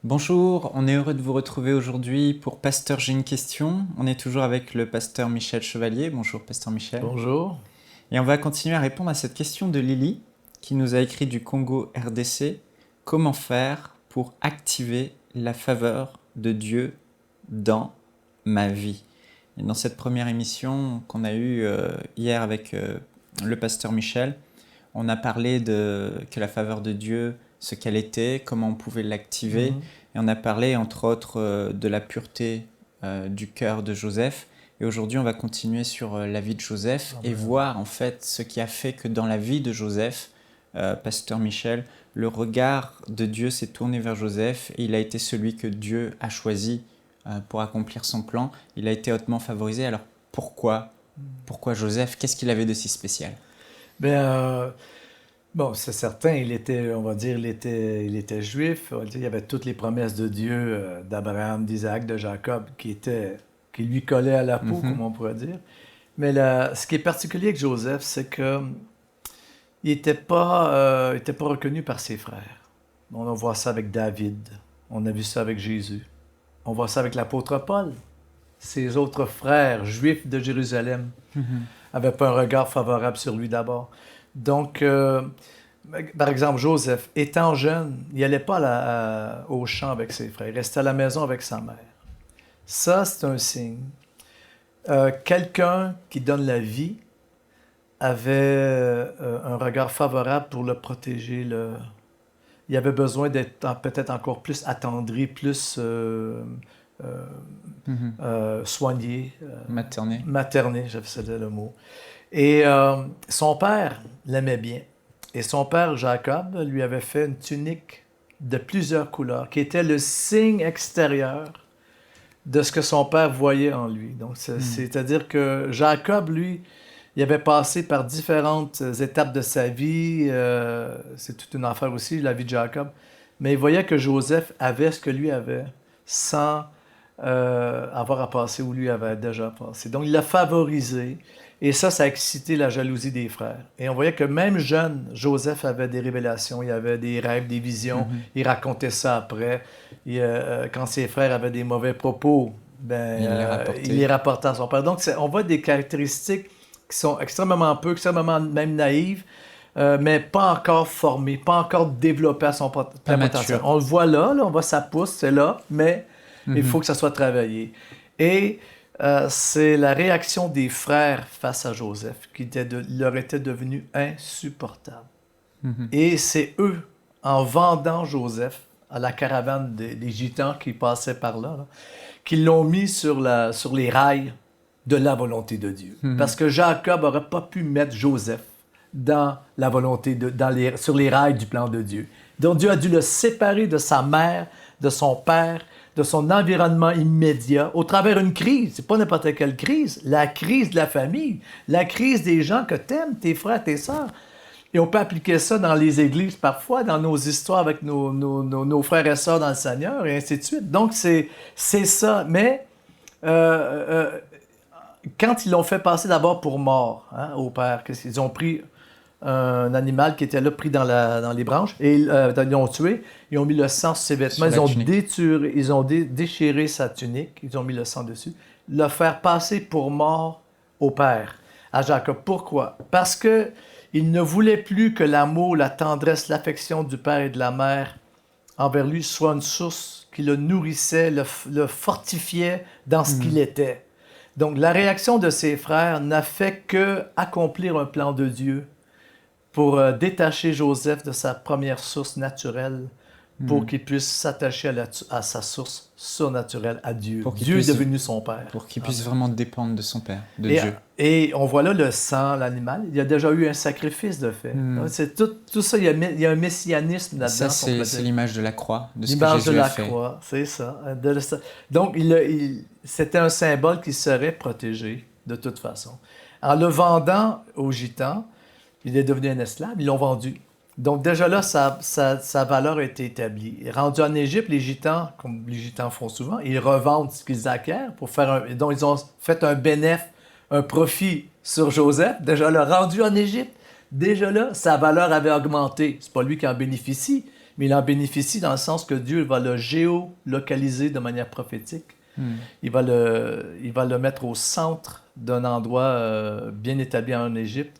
Bonjour, on est heureux de vous retrouver aujourd'hui pour Pasteur, j'ai une question. On est toujours avec le pasteur Michel Chevalier. Bonjour, pasteur Michel. Bonjour. Et on va continuer à répondre à cette question de Lily, qui nous a écrit du Congo RDC. Comment faire pour activer la faveur de Dieu dans ma vie? Et dans cette première émission qu'on a eue hier avec le pasteur Michel, on a parlé que la faveur de Dieu, ce qu'elle était, comment on pouvait l'activer. Et on a parlé, entre autres, de la pureté du cœur de Joseph. Et aujourd'hui, on va continuer sur la vie de Joseph et voir, en fait, ce qui a fait que dans la vie de Joseph, pasteur Michel, le regard de Dieu s'est tourné vers Joseph et il a été celui que Dieu a choisi pour accomplir son plan. Il a été hautement favorisé. Alors, pourquoi Joseph? Qu'est-ce qu'il avait de si spécial? Bon, c'est certain, on va dire, il était juif. On va dire, il y avait toutes les promesses de Dieu, d'Abraham, d'Isaac, de Jacob, qui lui collaient à la peau, comme on pourrait dire. Mais ce qui est particulier avec Joseph, c'est que il était pas reconnu par ses frères. On voit ça avec David. On a vu ça avec Jésus. On voit ça avec l'apôtre Paul. Ses autres frères juifs de Jérusalem n'avaient pas un regard favorable sur lui d'abord. Donc, par exemple, Joseph, étant jeune, il n'allait pas au champ avec ses frères. Il restait à la maison avec sa mère. Ça, c'est un signe. Quelqu'un qui donne la vie avait un regard favorable pour le protéger. Il avait besoin d'être peut-être encore plus attendri, plus soigné. Materné, c'était le mot. Et son père l'aimait bien. Et son père, Jacob, lui avait fait une tunique de plusieurs couleurs, qui était le signe extérieur de ce que son père voyait en lui. Donc, c'est-à-dire que Jacob, lui, il avait passé par différentes étapes de sa vie. C'est toute une affaire aussi, la vie de Jacob. Mais il voyait que Joseph avait ce que lui avait, sans avoir à passer où lui avait déjà passé. Donc, il l'a favorisé. Et ça a excité la jalousie des frères. Et on voyait que même jeune, Joseph avait des révélations, il avait des rêves, des visions. Il racontait ça après. Quand ses frères avaient des mauvais propos, il les rapportait à son père. Donc, on voit des caractéristiques qui sont extrêmement même naïves, mais pas encore formées, pas encore développées à son plein potentiel. On le voit là, on voit sa pousse, c'est là, mais il faut que ça soit travaillé. Et c'est la réaction des frères face à Joseph qui leur était devenue insupportable. Et c'est eux, en vendant Joseph à la caravane des Gitans qui passaient par là, qui l'ont mis sur les rails de la volonté de Dieu. Parce que Jacob n'aurait pas pu mettre Joseph dans la volonté sur les rails du plan de Dieu. Donc Dieu a dû le séparer de sa mère, de son père, de son environnement immédiat, au travers d'une crise. C'est pas n'importe quelle crise. La crise de la famille, la crise des gens que t'aimes, tes frères, tes sœurs. Et on peut appliquer ça dans les églises parfois, dans nos histoires avec nos frères et sœurs dans le Seigneur, et ainsi de suite. Donc, c'est ça. Mais quand ils l'ont fait passer d'abord pour mort, au père, ils ont pris un animal qui était là, pris dans les branches, et ils l'ont tué, ils ont mis le sang sur ses vêtements, ils ont déchiré sa tunique, ils ont mis le sang dessus, le faire passer pour mort au père, à Jacob. Pourquoi? Parce que il ne voulait plus que l'amour, la tendresse, l'affection du père et de la mère envers lui soit une source qui le nourrissait, le fortifiait dans ce qu'il était. Donc la réaction de ses frères n'a fait que accomplir un plan de Dieu pour détacher Joseph de sa première source naturelle, pour qu'il puisse s'attacher à sa source surnaturelle, à Dieu. Dieu est devenu son père. Pour qu'il puisse vraiment dépendre de son père, de Dieu. Et on voit là le sang, l'animal. Il y a déjà eu un sacrifice de fait. C'est tout ça, il y a un messianisme là-dedans. Ça, c'est l'image de la croix, de ce que L'image de Jésus la a fait. croix, c'est ça. Donc, c'était un symbole qui serait protégé de toute façon. En le vendant aux Gitans, il est devenu un esclave, ils l'ont vendu. Donc déjà là, sa valeur a été établie. Rendu en Égypte, les Gitans, comme les Gitans font souvent, ils revendent ce qu'ils acquièrent pour faire donc ils ont fait un bénéfice, un profit sur Joseph. Déjà là, rendu en Égypte, déjà là, sa valeur avait augmenté. C'est pas lui qui en bénéficie, mais il en bénéficie dans le sens que Dieu va le géolocaliser de manière prophétique. Il va le mettre au centre d'un endroit bien établi en Égypte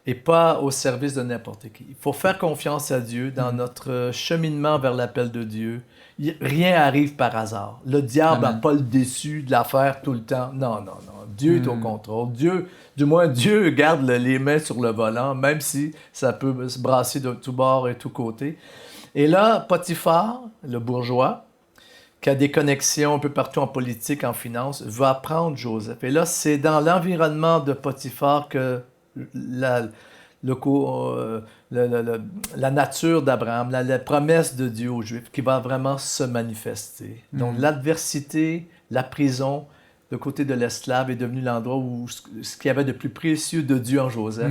et pas au service de n'importe qui. Il faut faire confiance à Dieu dans notre cheminement vers l'appel de Dieu. Rien arrive par hasard. Le diable n'a pas le dessus de l'affaire tout le temps. Non, non, non. Dieu est au contrôle. Dieu garde les mains sur le volant, même si ça peut se brasser de tous bords et tous côtés. Et là, Potiphar, le bourgeois, qui a des connexions un peu partout en politique, en finance, va prendre Joseph. Et là, c'est dans l'environnement de Potiphar que la nature d'Abraham, la promesse de Dieu aux Juifs qui va vraiment se manifester. Donc l'adversité, la prison, le côté de l'esclave est devenu l'endroit où ce qu'il y avait de plus précieux de Dieu en Joseph,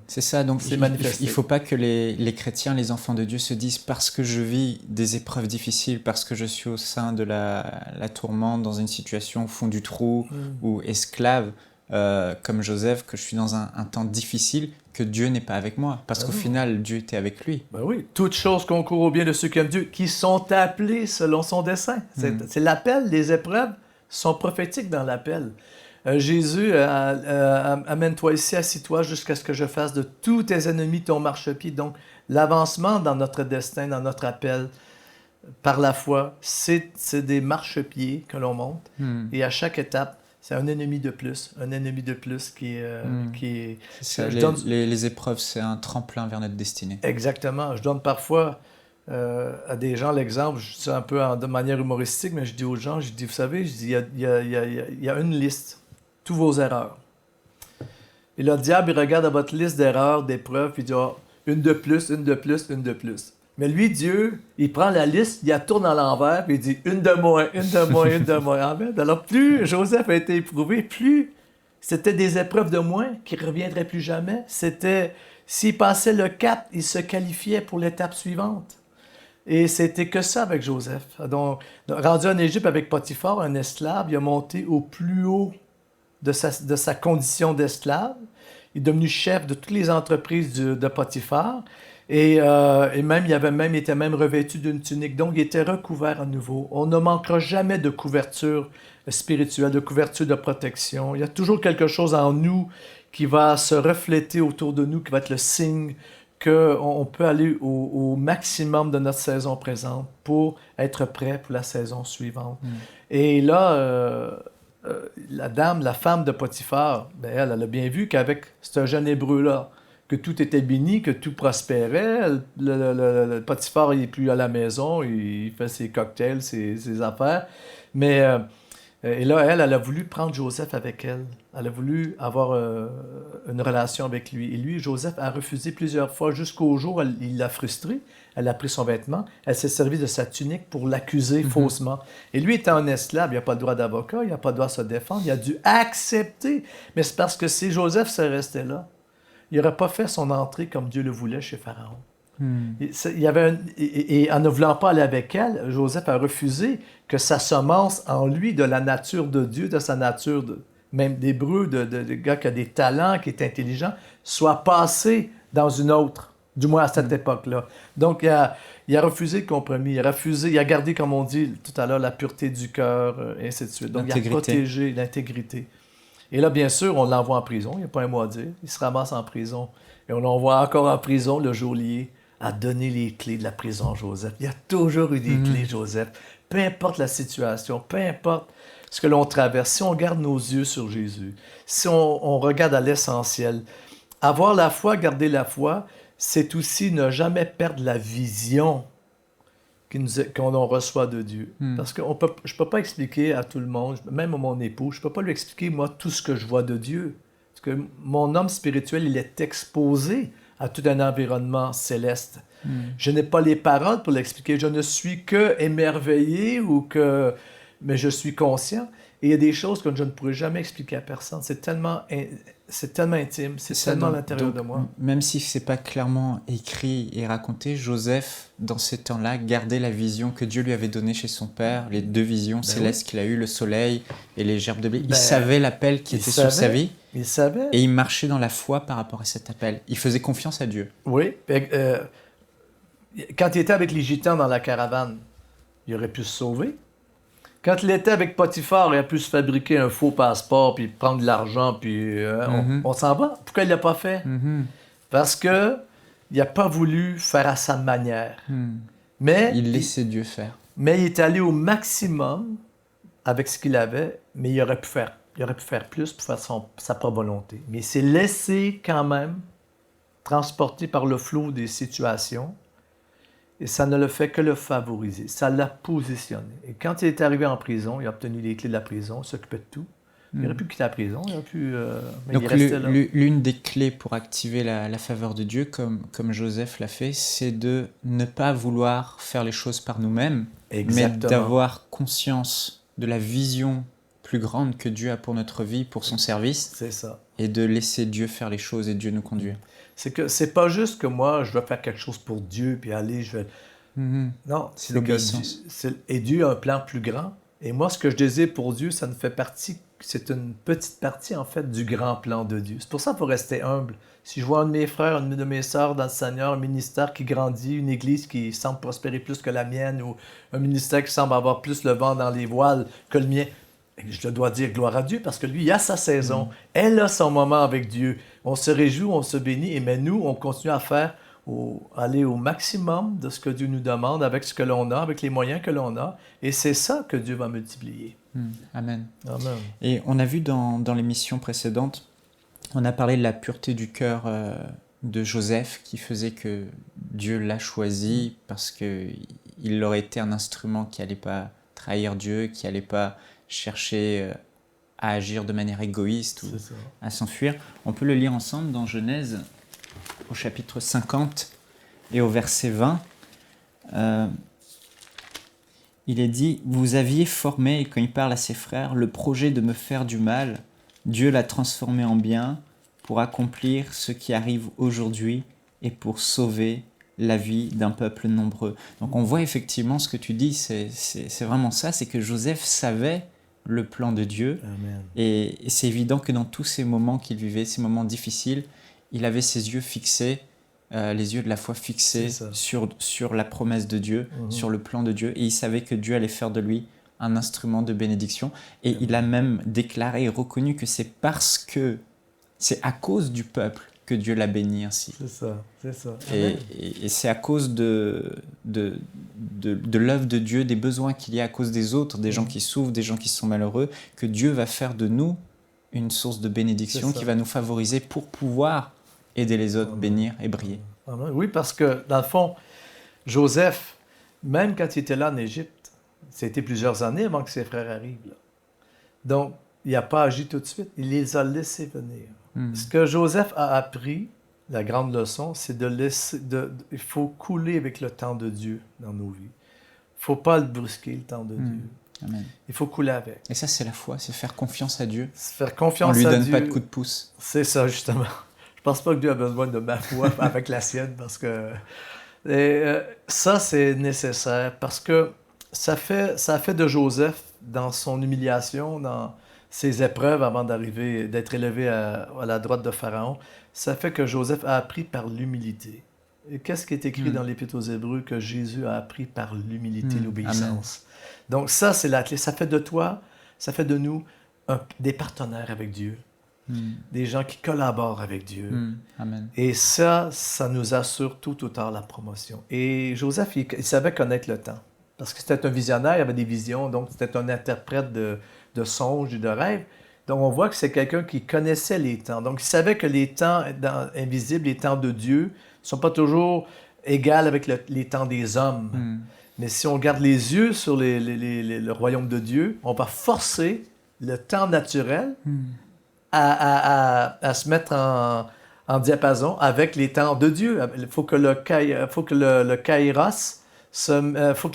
c'est ça, donc il ne faut pas que les chrétiens, les enfants de Dieu se disent parce que je vis des épreuves difficiles, parce que je suis au sein de la tourmente, dans une situation au fond du trou ou esclave, comme Joseph, que je suis dans un temps difficile, que Dieu n'est pas avec moi. Parce qu'au final, Dieu était avec lui. Ben oui, toutes choses concourent au bien de ceux qui aiment Dieu, qui sont appelés selon son dessein. C'est l'appel, les épreuves sont prophétiques dans l'appel. Jésus, amène-toi ici, assis-toi jusqu'à ce que je fasse de tous tes ennemis ton marchepied. Donc, l'avancement dans notre destin, dans notre appel, par la foi, c'est des marchepieds que l'on monte. Et à chaque étape, c'est un ennemi de plus qui est... C'est ça, les épreuves, c'est un tremplin vers notre destinée. Exactement. Je donne parfois à des gens l'exemple, je dis ça un peu de manière humoristique, mais je dis aux gens, je dis, vous savez, il y a une liste, tous vos erreurs. Et le diable, il regarde à votre liste d'erreurs, d'épreuves, puis il dit, oh, une de plus, une de plus, une de plus. Mais lui, Dieu, il prend la liste, il la tourne à l'envers, puis il dit une de moins, une de moins, une de moins. Amen. Alors, plus Joseph a été éprouvé, plus c'était des épreuves de moins qui ne reviendraient plus jamais. C'était, s'il passait le cap, il se qualifiait pour l'étape suivante. Et c'était que ça avec Joseph. Donc, rendu en Égypte avec Potiphar, un esclave, il a monté au plus haut de sa condition d'esclave. Il est devenu chef de toutes les entreprises de Potiphar. Et même, il était même revêtu d'une tunique. Donc, il était recouvert à nouveau. On ne manquera jamais de couverture spirituelle, de couverture de protection. Il y a toujours quelque chose en nous qui va se refléter autour de nous, qui va être le signe qu'on peut aller au maximum de notre saison présente pour être prêt pour la saison suivante. Et là, la femme de Potiphar, elle a bien vu qu'avec ce jeune Hébreu-là, que tout était béni, que tout prospérait. Le Potiphar, il n'est plus à la maison, il fait ses cocktails, ses affaires. Mais et là, elle a voulu prendre Joseph avec elle. Elle a voulu avoir une relation avec lui. Et lui, Joseph, a refusé plusieurs fois jusqu'au jour où il l'a frustré. Elle a pris son vêtement. Elle s'est servie de sa tunique pour l'accuser faussement. Et lui, étant un esclave, il n'a pas de droit d'avocat, il n'a pas de droit de se défendre. Il a dû accepter. Mais c'est parce que si Joseph se restait là, il n'aurait pas fait son entrée comme Dieu le voulait chez Pharaon. Et en ne voulant pas aller avec elle, Joseph a refusé que sa semence en lui, de la nature de Dieu, de sa nature, même d'Hébreu, de gars qui a des talents, qui est intelligent, soit passée dans une autre, du moins à cette époque-là. Donc, il a refusé le compromis, il a gardé, comme on dit tout à l'heure, la pureté du cœur, et ainsi de suite. Donc, il a protégé l'intégrité. Et là, bien sûr, on l'envoie en prison, il n'y a pas un mot à dire. Il se ramasse en prison. Et on l'envoie encore en prison, le geôlier a donné les clés de la prison, Joseph. Il y a toujours eu des clés, Joseph. Peu importe la situation, peu importe ce que l'on traverse, si on garde nos yeux sur Jésus, si on regarde à l'essentiel, avoir la foi, garder la foi, c'est aussi ne jamais perdre la vision qu'on reçoit de Dieu. Parce que je ne peux pas expliquer à tout le monde, même à mon époux, je ne peux pas lui expliquer, moi, tout ce que je vois de Dieu. Parce que mon homme spirituel, il est exposé à tout un environnement céleste. Je n'ai pas les paroles pour l'expliquer. Je ne suis que émerveillé mais je suis conscient. Et il y a des choses que je ne pourrais jamais expliquer à personne. C'est tellement intime, c'est tellement à l'intérieur de moi. Même si ce n'est pas clairement écrit et raconté, Joseph, dans ces temps-là, gardait la vision que Dieu lui avait donnée chez son père, les deux visions célestes qu'il a eues, le soleil et les gerbes de blé. Il savait l'appel qui était sur sa vie. Il savait. Et il marchait dans la foi par rapport à cet appel. Il faisait confiance à Dieu. Oui. Quand il était avec les Gitans dans la caravane, il aurait pu se sauver. Quand il était avec Potiphar, il aurait pu se fabriquer un faux passeport, puis prendre de l'argent, puis on s'en va. Pourquoi il ne l'a pas fait? Parce que il n'a pas voulu faire à sa manière. Mais il laissait Dieu faire. Mais il est allé au maximum avec ce qu'il avait, mais il aurait pu faire plus pour faire sa propre volonté. Mais il s'est laissé quand même transporter par le flot des situations, et ça ne le fait que le favoriser. Ça l'a positionné. Et quand il est arrivé en prison, il a obtenu les clés de la prison, il s'occupait de tout. Il aurait pu quitter la prison, il aurait pu... mais donc il restait là. L'une des clés pour activer la faveur de Dieu, comme Joseph l'a fait, c'est de ne pas vouloir faire les choses par nous-mêmes, mais d'avoir conscience de la vision plus grande que Dieu a pour notre vie, pour son service. C'est ça. Et de laisser Dieu faire les choses et Dieu nous conduire. C'est que c'est pas juste que moi, je dois faire quelque chose pour Dieu, puis aller, je vais... Non, c'est l'obéissance. Et Dieu a un plan plus grand. Et moi, ce que je désire pour Dieu, ça ne fait partie... C'est une petite partie, en fait, du grand plan de Dieu. C'est pour ça qu'il faut rester humble. Si je vois un de mes frères, une de mes sœurs dans le Seigneur, un ministère qui grandit, une église qui semble prospérer plus que la mienne, ou un ministère qui semble avoir plus le vent dans les voiles que le mien, je dois dire gloire à Dieu, parce que lui, il a sa saison. Elle a son moment avec Dieu. On se réjouit, on se bénit, mais nous, on continue à faire, aller au maximum de ce que Dieu nous demande, avec ce que l'on a, avec les moyens que l'on a. Et c'est ça que Dieu va multiplier. Amen. Amen. Et on a vu dans l'émission précédente, on a parlé de la pureté du cœur de Joseph, qui faisait que Dieu l'a choisi, parce qu'il aurait été un instrument qui n'allait pas trahir Dieu, qui n'allait pas chercher à agir de manière égoïste ou à s'enfuir. On peut le lire ensemble dans Genèse, au chapitre 50 et au verset 20. Il est dit « Vous aviez formé, et quand il parle à ses frères, le projet de me faire du mal. Dieu l'a transformé en bien pour accomplir ce qui arrive aujourd'hui et pour sauver la vie d'un peuple nombreux. » Donc on voit effectivement ce que tu dis, c'est vraiment ça, c'est que Joseph savait le plan de Dieu. Amen. Et c'est évident que dans tous ces moments qu'il vivait, ces moments difficiles, il avait ses yeux fixés, les yeux de la foi fixés sur la promesse de Dieu, sur le plan de Dieu, et il savait que Dieu allait faire de lui un instrument de bénédiction. Et il a même déclaré et reconnu que c'est parce que c'est à cause du peuple que Dieu l'a béni ainsi. C'est ça. Et c'est à cause de l'œuvre de Dieu, des besoins qu'il y a à cause des autres, des gens qui souffrent, des gens qui sont malheureux, que Dieu va faire de nous une source de bénédiction qui va nous favoriser pour pouvoir aider les autres, bénir et briller. Oui, parce que dans le fond, Joseph, même quand il était là en Égypte, ça a été plusieurs années avant que ses frères arrivent. Là. Donc, il n'a pas agi tout de suite, il les a laissés venir. Ce que Joseph a appris, la grande leçon, c'est il faut couler avec le temps de Dieu dans nos vies. Il ne faut pas le brusquer, le temps de Dieu. Amen. Il faut couler avec. Et ça, c'est la foi, c'est faire confiance à Dieu. Faire confiance à Dieu. On ne lui donne pas de coup de pouce. C'est ça, justement. Je pense pas que Dieu a besoin de ma foi avec la sienne, parce que ça, c'est nécessaire, parce que ça fait de Joseph, dans son humiliation, dans ses épreuves avant d'être élevé à la droite de Pharaon, ça fait que Joseph a appris par l'humilité. Et qu'est-ce qui est écrit dans l'Épître aux Hébreux? Que Jésus a appris par l'humilité, l'obéissance. Donc ça, c'est la clé. Ça fait de toi, ça fait de nous des partenaires avec Dieu. Des gens qui collaborent avec Dieu. Amen. Et ça nous assure tout ou tard la promotion. Et Joseph, il savait connaître le temps. Parce que c'était un visionnaire, il avait des visions, donc c'était un interprète de songes et de rêves. Donc on voit que c'est quelqu'un qui connaissait les temps. Donc il savait que les temps invisibles, les temps de Dieu, ne sont pas toujours égaux avec les temps des hommes. Mais si on garde les yeux sur le royaume de Dieu, on va forcer le temps naturel à se mettre en diapason avec les temps de Dieu. Il faut que le kairos, faut que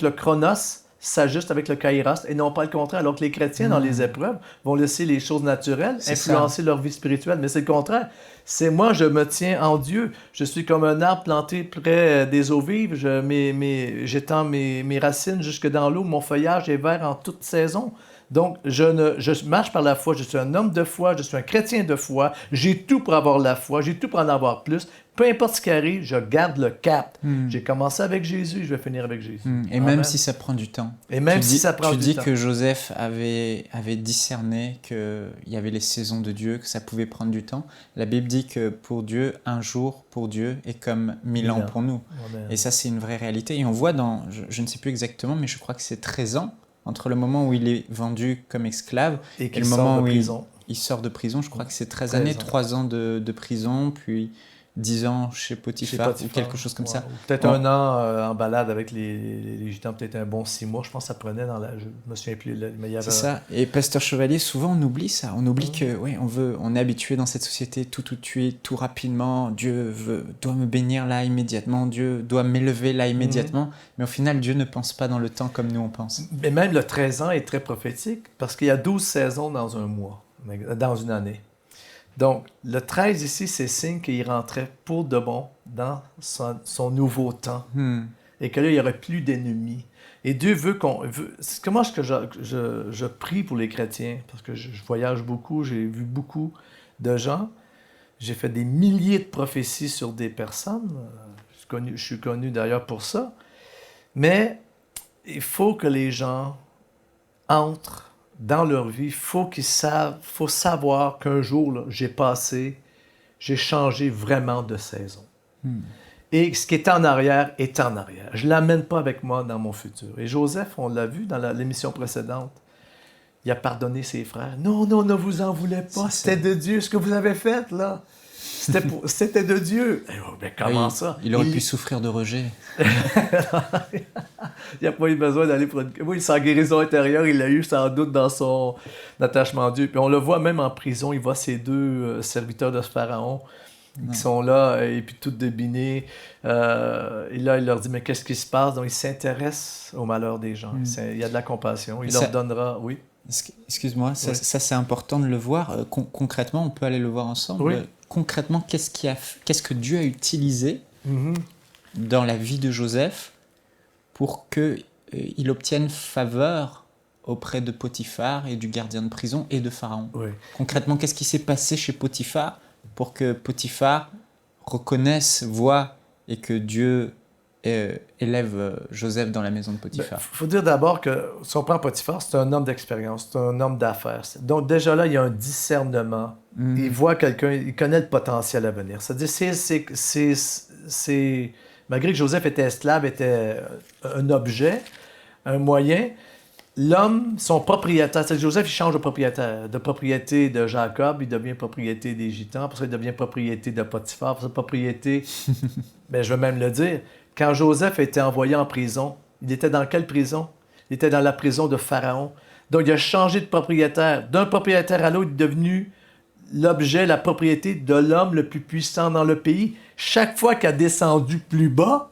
le chronos s'ajuste avec le kairos et non pas le contraire. Alors que les chrétiens, dans les épreuves, vont laisser les choses naturelles influencer leur vie spirituelle. Mais c'est le contraire. C'est moi, je me tiens en Dieu. Je suis comme un arbre planté près des eaux vives. J'étends mes racines jusque dans l'eau. Mon feuillage est vert en toute saison. Donc, je marche par la foi. Je suis un homme de foi. Je suis un chrétien de foi. J'ai tout pour avoir la foi. J'ai tout pour en avoir plus. peu importe ce qui arrive, je garde le cap. J'ai commencé avec Jésus, je vais finir avec Jésus. Et Amen. Même si ça prend du temps. Et même si ça prend du temps. Tu dis que Joseph avait discerné qu'il y avait les saisons de Dieu, que ça pouvait prendre du temps. La Bible dit que pour Dieu, un jour pour Dieu est comme 1000 ans pour nous. Amen. Et ça, c'est une vraie réalité. Et on voit dans, je ne sais plus exactement, mais je crois que c'est 13 ans entre le moment où il est vendu comme esclave et le moment où il sort de prison. Je crois que c'est 13 années, 3 ans de prison, puis 10 ans chez Potiphar ou quelque chose comme ça. Peut-être un an en balade avec les gitans, peut-être un bon 6 mois. Je pense que ça prenait je me souviens plus. Mais il y avait... C'est ça. Et Pasteur Chevalier, souvent on oublie ça. On oublie que on est habitué dans cette société tout tuer, tout rapidement. Dieu doit me bénir là immédiatement. Dieu doit m'élever là immédiatement. Mais au final, Dieu ne pense pas dans le temps comme nous on pense. Mais même le 13 ans est très prophétique parce qu'il y a 12 saisons dans un mois, dans une année. Donc, le 13 ici, c'est signe qu'il rentrait pour de bon dans son nouveau temps. Et que là, il n'y aurait plus d'ennemis. Et Dieu veut qu'on... Comment est-ce que je prie pour les chrétiens? Parce que je voyage beaucoup, j'ai vu beaucoup de gens. J'ai fait des milliers de prophéties sur des personnes. Je suis connu d'ailleurs pour ça. Mais il faut que les gens entrent dans leur vie, il faut savoir qu'un jour, là, j'ai changé vraiment de saison. Et ce qui est en arrière est en arrière. Je ne l'amène pas avec moi dans mon futur. Et Joseph, on l'a vu dans l'émission précédente, il a pardonné ses frères. Non, ne vous en voulez pas, c'était de Dieu. Ce que vous avez fait, là, c'était de Dieu. Mais comment ça? Il aurait pu souffrir de rejet. Il n'a pas eu besoin d'aller pour une... Oui, sa guérison intérieure, il l'a eu sans doute dans son attachement à Dieu. Puis on le voit même en prison, il voit ces deux serviteurs de Pharaon qui sont là et puis tout débinés. Et là, il leur dit, mais qu'est-ce qui se passe? Donc, il s'intéresse au malheur des gens. Il y a de la compassion. Il leur donnera... Oui. Excuse-moi, ça c'est important de le voir. Concrètement, on peut aller le voir ensemble. Oui. Concrètement, qu'est-ce que Dieu a utilisé dans la vie de Joseph pour qu'il obtienne faveur auprès de Potiphar et du gardien de prison et de Pharaon. Oui. Concrètement, qu'est-ce qui s'est passé chez Potiphar pour que Potiphar reconnaisse, voie et que Dieu élève Joseph dans la maison de Potiphar? Il faut dire d'abord que, si on prend Potiphar, c'est un homme d'expérience, c'est un homme d'affaires. Donc déjà là, il y a un discernement. Il voit quelqu'un, il connaît le potentiel à venir. C'est-à-dire, malgré que Joseph était esclave, était un objet, un moyen, l'homme, son propriétaire, c'est-à-dire Joseph, il change de propriétaire. De propriété de Jacob, il devient propriété des Gitans, après ça, il devient propriété de Potiphar, après ça, propriété... Mais je vais même le dire, quand Joseph a été envoyé en prison, il était dans quelle prison? Il était dans la prison de Pharaon. Donc, il a changé de propriétaire. D'un propriétaire à l'autre, il est devenu l'objet, la propriété de l'homme le plus puissant dans le pays. Chaque fois qu'il a descendu plus bas,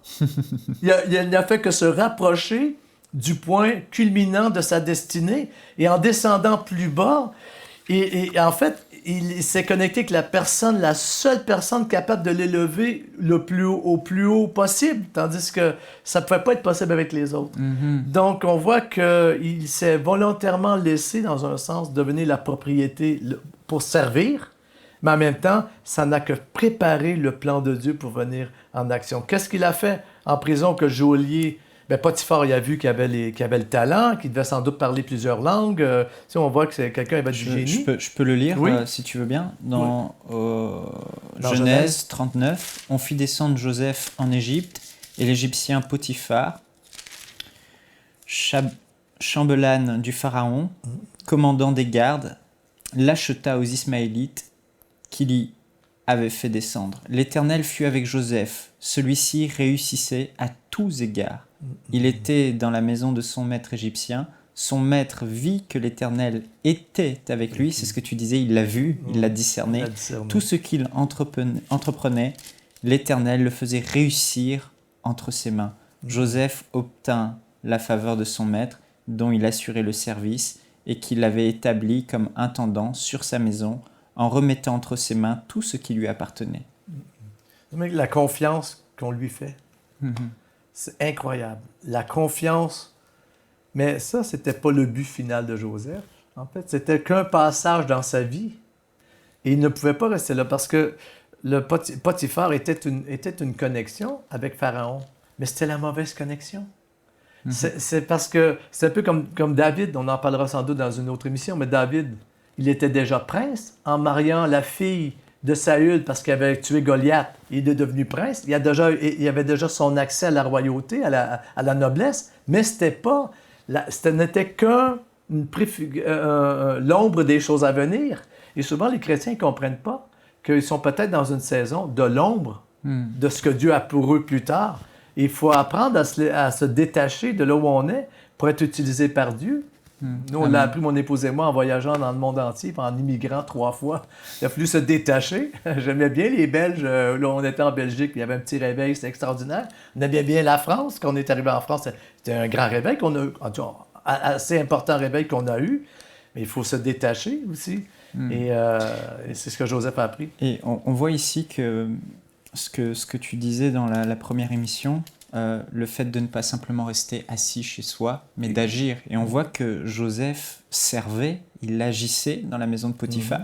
il n'a fait que se rapprocher du point culminant de sa destinée. Et en descendant plus bas, et en fait, il s'est connecté avec la seule personne capable de l'élever au plus haut possible, tandis que ça ne pouvait pas être possible avec les autres. Donc, on voit qu'il s'est volontairement laissé, dans un sens, devenir la propriété pour servir, mais en même temps, ça n'a que préparé le plan de Dieu pour venir en action. Qu'est-ce qu'il a fait en prison que geôlier? Potiphar, il a vu qu'il avait le talent, qu'il devait sans doute parler plusieurs langues. On voit que c'est quelqu'un avec du génie. Je peux le lire, si tu veux bien. Dans Genèse 39, on fit descendre Joseph en Égypte, et l'Égyptien Potiphar, chambellan du Pharaon, commandant des gardes, l'acheta aux Ismaélites qu'il y avait fait descendre. L'Éternel fut avec Joseph. Celui-ci réussissait à tous égards. Il était dans la maison de son maître égyptien. Son maître vit que l'Éternel était avec lui. C'est ce que tu disais, il l'a vu, il l'a discerné. Tout ce qu'il entreprenait, l'Éternel le faisait réussir entre ses mains. Joseph obtint la faveur de son maître, dont il assurait le service, et qu'il avait établi comme intendant sur sa maison, en remettant entre ses mains tout ce qui lui appartenait. La confiance qu'on lui fait, c'est incroyable. La confiance, mais ça, c'était pas le but final de Joseph. En fait, c'était qu'un passage dans sa vie. Et il ne pouvait pas rester là parce que Potiphar était une connexion avec Pharaon, mais c'était la mauvaise connexion. C'est parce que c'est un peu comme David, on en parlera sans doute dans une autre émission, mais David, il était déjà prince en mariant la fille de Saül parce qu'il avait tué Goliath. Il est devenu prince. Il avait déjà son accès à la royauté, à la noblesse, mais ce n'était que l'ombre des choses à venir. Et souvent, les chrétiens ne comprennent pas qu'ils sont peut-être dans une saison de l'ombre de ce que Dieu a pour eux plus tard. Il faut apprendre à se détacher de là où on est pour être utilisé par Dieu. Nous, on l'a appris, mon épouse et moi, en voyageant dans le monde entier, en immigrant 3 fois. Il a fallu se détacher. J'aimais bien les Belges. Là, on était en Belgique, il y avait un petit réveil, c'était extraordinaire. On aimait bien la France. Quand on est arrivé en France, c'était un grand réveil qu'on a eu, assez important réveil qu'on a eu. Mais il faut se détacher aussi. Et c'est ce que Joseph a appris. Et on voit ici que ce que tu disais dans la première émission, le fait de ne pas simplement rester assis chez soi, mais d'agir. Et on voit que Joseph servait, il agissait dans la maison de Potiphar,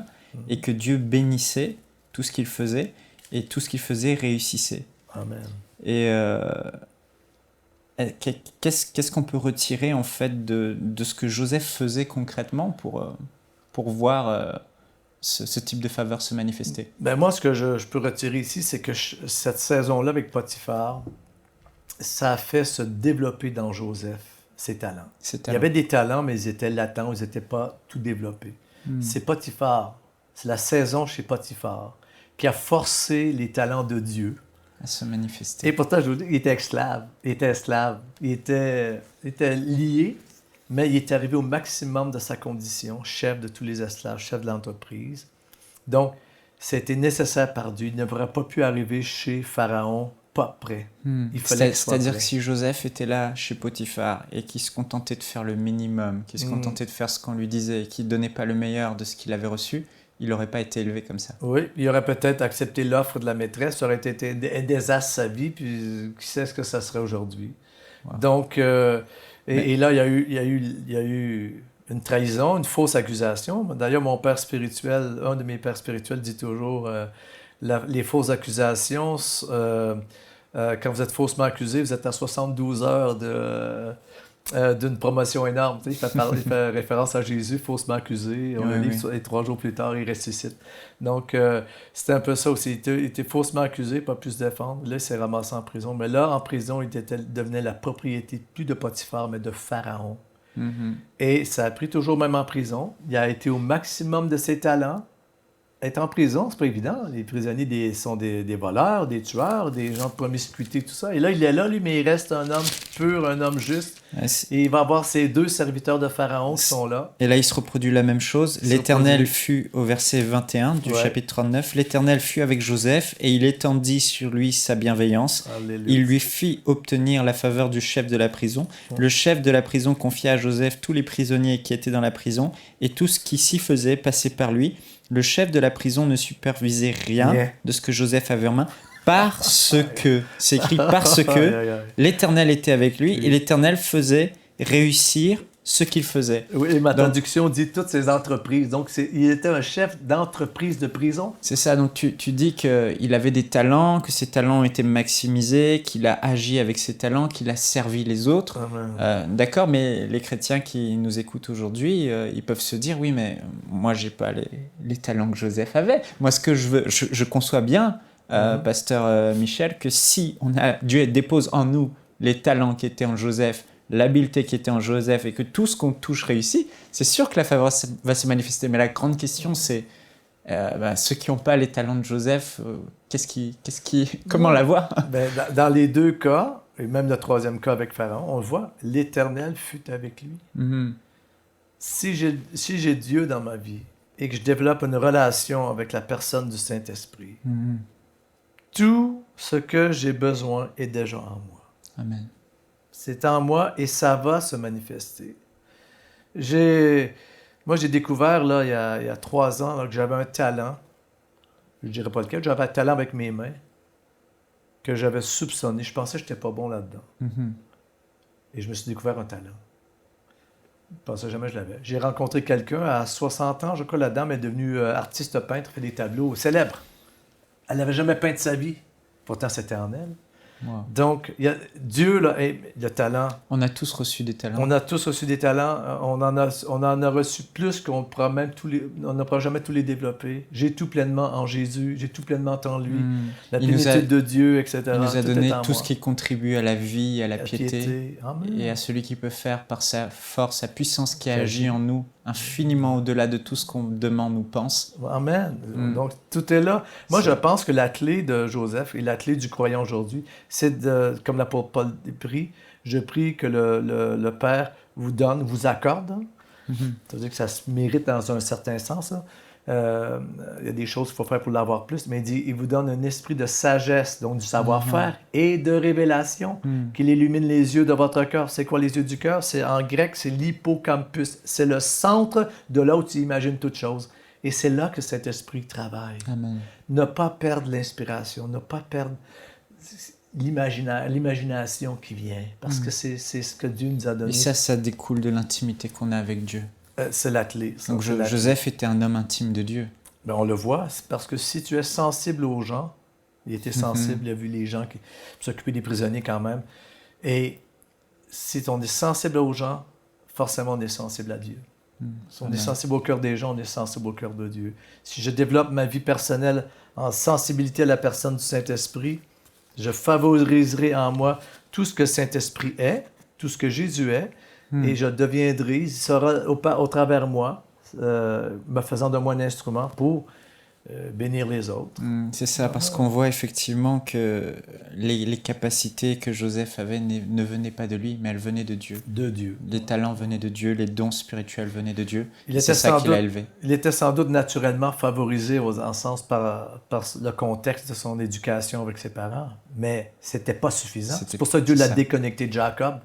et que Dieu bénissait tout ce qu'il faisait, et tout ce qu'il faisait réussissait. Amen. Et qu'est-ce qu'on peut retirer en fait de ce que Joseph faisait concrètement pour voir ce type de faveur se manifester? Ben moi, ce que je peux retirer ici, c'est que cette saison-là avec Potiphar, ça a fait se développer dans Joseph ses talents. Il y avait des talents, mais ils étaient latents, ils n'étaient pas tout développés. C'est Potiphar, c'est la saison chez Potiphar qui a forcé les talents de Dieu à se manifester. Et pourtant, je vous dis, il était esclave. Il était lié, mais il est arrivé au maximum de sa condition, chef de tous les esclaves, chef de l'entreprise. Donc, c'était nécessaire par Dieu. Il n'aurait pas pu arriver chez Pharaon pas prêt. C'est-à-dire que si Joseph était là chez Potiphar et qu'il se contentait de faire le minimum, qu'il se contentait de faire ce qu'on lui disait et qu'il ne donnait pas le meilleur de ce qu'il avait reçu, il n'aurait pas été élevé comme ça. Oui, il aurait peut-être accepté l'offre de la maîtresse, ça aurait été un désastre sa vie, puis qui sait ce que ça serait aujourd'hui. Wow. Donc, et là, il y a eu une trahison, une fausse accusation. D'ailleurs, mon père spirituel, un de mes pères spirituels dit toujours, les fausses accusations, quand vous êtes faussement accusé, vous êtes à 72 heures d'une promotion énorme. Il fait référence à Jésus, faussement accusé. On le lit, et 3 jours plus tard, il ressuscite. Donc, c'était un peu ça aussi. Il était faussement accusé, pas pu se défendre. Là, il s'est ramassé en prison. Mais là, en prison, il devenait la propriété, plus de Potiphar, mais de Pharaon. Et ça a pris toujours, même en prison. Il a été au maximum de ses talents. Être en prison, c'est pas évident. Les prisonniers sont des voleurs, des tueurs, des gens de promiscuité, tout ça. Et là, il est là, lui, mais il reste un homme pur, un homme juste. Et il va avoir ces 2 serviteurs de Pharaon qui sont là. Et là, il se reproduit la même chose. L'Éternel fut, au verset 21 du chapitre 39, l'Éternel fut avec Joseph et il étendit sur lui sa bienveillance. Alléluia. Il lui fit obtenir la faveur du chef de la prison. Le chef de la prison confia à Joseph tous les prisonniers qui étaient dans la prison et tout ce qui s'y faisait passait par lui. Le chef de la prison ne supervisait rien de ce que Joseph avait en main parce que, c'est écrit parce que l'Éternel était avec lui et l'Éternel faisait réussir ce qu'il faisait. Oui, et ma traduction dit toutes ces entreprises. Donc, il était un chef d'entreprise de prison. C'est ça, donc tu dis qu'il avait des talents, que ses talents étaient maximisés, qu'il a agi avec ses talents, qu'il a servi les autres. D'accord, mais les chrétiens qui nous écoutent aujourd'hui, ils peuvent se dire, oui, mais moi, j'ai pas les talents que Joseph avait. Moi, ce que je veux, je conçois bien, pasteur Michel, que si Dieu dépose en nous les talents qui étaient en Joseph, l'habileté qui était en Joseph et que tout ce qu'on touche réussit, c'est sûr que la faveur va se manifester. Mais la grande question, c'est ceux qui n'ont pas les talents de Joseph, comment la voir? Dans les 2 cas, et même le 3e cas avec Pharaon, on le voit, l'Éternel fut avec lui. Si j'ai Dieu dans ma vie et que je développe une relation avec la personne du Saint-Esprit, tout ce que j'ai besoin est déjà en moi. Amen. C'est en moi et ça va se manifester. Moi, j'ai découvert là, il y a 3 ans là, que j'avais un talent. Je ne dirais pas lequel. J'avais un talent avec mes mains que j'avais soupçonné. Je pensais que je n'étais pas bon là-dedans. Et je me suis découvert un talent. Je ne pensais jamais que je l'avais. J'ai rencontré quelqu'un à 60 ans. Je crois que la dame est devenue artiste peintre, fait des tableaux célèbres. Elle n'avait jamais peint de sa vie. Pourtant, c'était en elle. Wow. Donc, Dieu, là, le talent. On a tous reçu des talents. On a tous reçu des talents. On en a reçu plus qu'on ne pourra jamais tous les développer. J'ai tout pleinement en Jésus. J'ai tout pleinement en lui. La plénitude de Dieu, etc. Il nous a donné tout ce qui contribue à la vie, à la piété. Amen. Et à celui qui peut faire par sa force, sa puissance qui agit en nous, infiniment au-delà de tout ce qu'on demande ou pense. Amen. Donc, tout est là. Moi, je pense que la clé de Joseph et la clé du croyant aujourd'hui, c'est comme l'apôtre Paul prie, je prie que le Père vous donne, vous accorde. C'est-à-dire que ça se mérite dans un certain sens. Il y a des choses qu'il faut faire pour l'avoir plus, mais il dit, il vous donne un esprit de sagesse, donc du savoir-faire, et de révélation, qu'il illumine les yeux de votre cœur. C'est quoi les yeux du cœur? En grec, c'est l'hippocampus. C'est le centre de là où tu imagines toutes choses. Et c'est là que cet esprit travaille. Amen. Ne pas perdre l'inspiration, ne pas perdre l'imagination qui vient, parce que c'est ce que Dieu nous a donné. Et ça découle de l'intimité qu'on a avec Dieu. C'est la clé. Donc Joseph était un homme intime de Dieu. Ben, on le voit, c'est parce que si tu es sensible aux gens, il était sensible, il a vu les gens qui s'occupaient des prisonniers quand même, et si on est sensible aux gens, forcément on est sensible à Dieu. Si on est sensible au cœur des gens, on est sensible au cœur de Dieu. Si je développe ma vie personnelle en sensibilité à la personne du Saint-Esprit, je favoriserai en moi tout ce que le Saint-Esprit est, tout ce que Jésus est, et je deviendrai, il sera au travers moi, me faisant de moi un instrument pour bénir les autres. C'est ça, parce qu'on voit effectivement que les capacités que Joseph avait ne venaient pas de lui, mais elles venaient de Dieu. De Dieu. Les talents venaient de Dieu, les dons spirituels venaient de Dieu. C'est ça qui l'a élevé. Il était sans doute naturellement favorisé en sens par le contexte de son éducation avec ses parents, mais c'était pas suffisant. C'est pour ça que Dieu l'a déconnecté de Jacob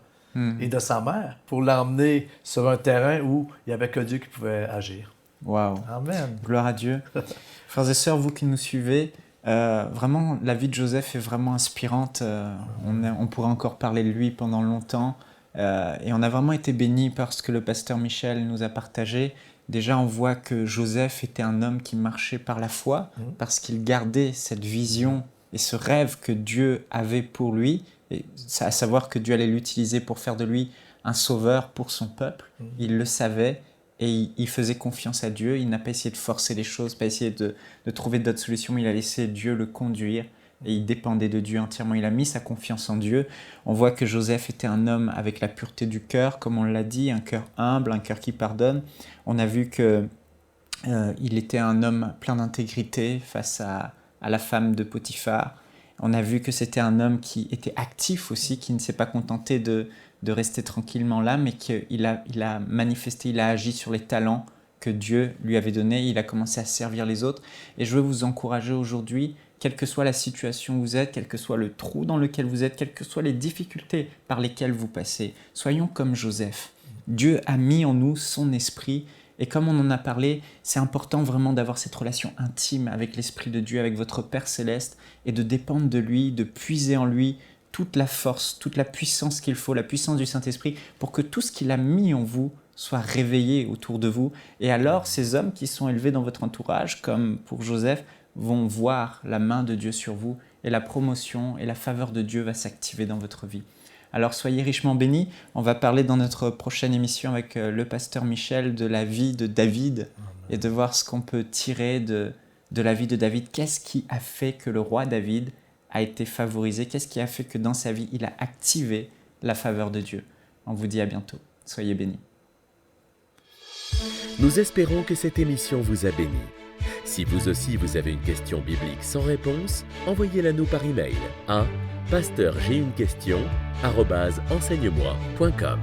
et de sa mère pour l'emmener sur un terrain où il n'y avait que Dieu qui pouvait agir. Waouh. Amen. Gloire à Dieu. Frères et sœurs, vous qui nous suivez, vraiment, la vie de Joseph est vraiment inspirante. On pourrait encore parler de lui pendant longtemps. Et on a vraiment été bénis par ce que le pasteur Michel nous a partagé. Déjà, on voit que Joseph était un homme qui marchait par la foi, parce qu'il gardait cette vision et ce rêve que Dieu avait pour lui, et à savoir que Dieu allait l'utiliser pour faire de lui un sauveur pour son peuple. Il le savait. Et il faisait confiance à Dieu, il n'a pas essayé de forcer les choses, pas essayé de trouver d'autres solutions, il a laissé Dieu le conduire et il dépendait de Dieu entièrement, il a mis sa confiance en Dieu. On voit que Joseph était un homme avec la pureté du cœur, comme on l'a dit, un cœur humble, un cœur qui pardonne. On a vu qu'il était un homme plein d'intégrité face à la femme de Potiphar. On a vu que c'était un homme qui était actif aussi, qui ne s'est pas contenté de rester tranquillement là, mais qu'il a manifesté, il a agi sur les talents que Dieu lui avait donnés, il a commencé à servir les autres. Et je veux vous encourager aujourd'hui, quelle que soit la situation où vous êtes, quel que soit le trou dans lequel vous êtes, quelles que soient les difficultés par lesquelles vous passez, soyons comme Joseph. Dieu a mis en nous son esprit, et comme on en a parlé, c'est important vraiment d'avoir cette relation intime avec l'Esprit de Dieu, avec votre Père Céleste, et de dépendre de lui, de puiser en lui toute la force, toute la puissance qu'il faut, la puissance du Saint-Esprit, pour que tout ce qu'il a mis en vous soit réveillé autour de vous. Et alors, ces hommes qui sont élevés dans votre entourage, comme pour Joseph, vont voir la main de Dieu sur vous, et la promotion et la faveur de Dieu va s'activer dans votre vie. Alors soyez richement bénis. On va parler dans notre prochaine émission avec le pasteur Michel de la vie de David et de voir ce qu'on peut tirer de la vie de David. Qu'est-ce qui a fait que le roi David a été favorisé? Qu'est-ce qui a fait que dans sa vie, il a activé la faveur de Dieu? On vous dit à bientôt. Soyez bénis. Nous espérons que cette émission vous a bénis. Si vous aussi vous avez une question biblique sans réponse, envoyez-la nous par email à pasteurj'aiunequestion@enseigne-moi.com.